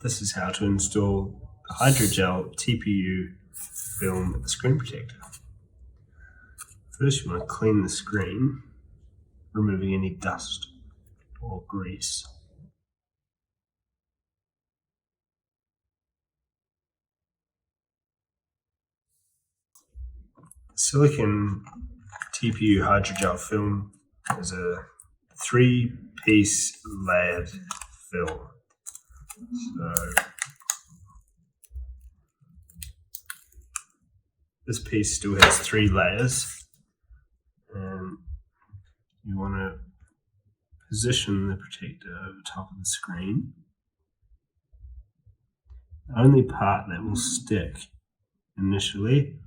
This is how to install the Hydrogel TPU film screen protector. First, you want to clean the screen, removing any dust or grease. The silicone TPU hydrogel film is a 3-piece layered film. So this piece still has 3 layers, and you want to position the protector over top of the screen. The only part that will stick initially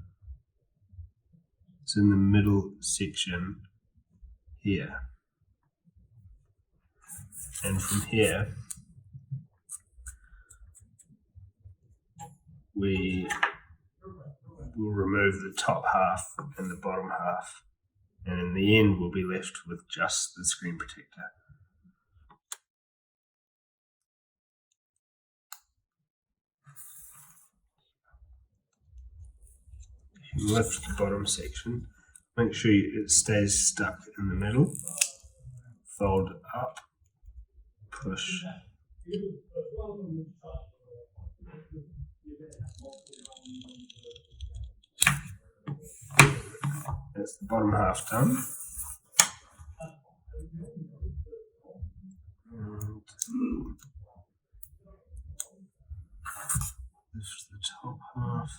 is in the middle section here, and from here we will remove the top half and the bottom half, and in the end we'll be left with just the screen protector. You lift the bottom section, make sure it stays stuck in the middle, fold up, push. That's the bottom half done. And lift the top half.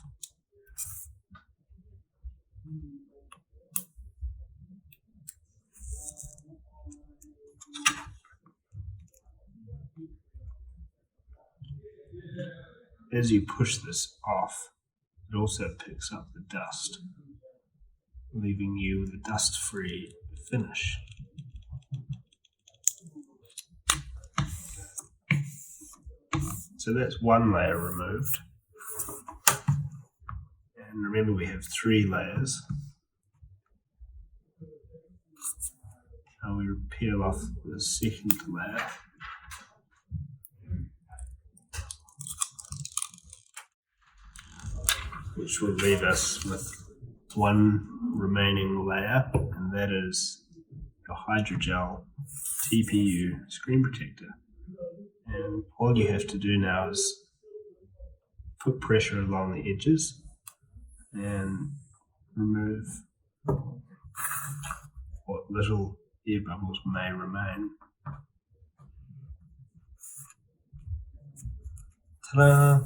As you push this off, it also picks up the dust, leaving you with a dust-free finish. So that's one layer removed. And remember, we have 3 layers. Now we peel off the second layer. Which will leave us with one remaining layer, and that is the Hydrogel TPU screen protector. And all you have to do now is put pressure along the edges and remove what little air bubbles may remain. Ta-da!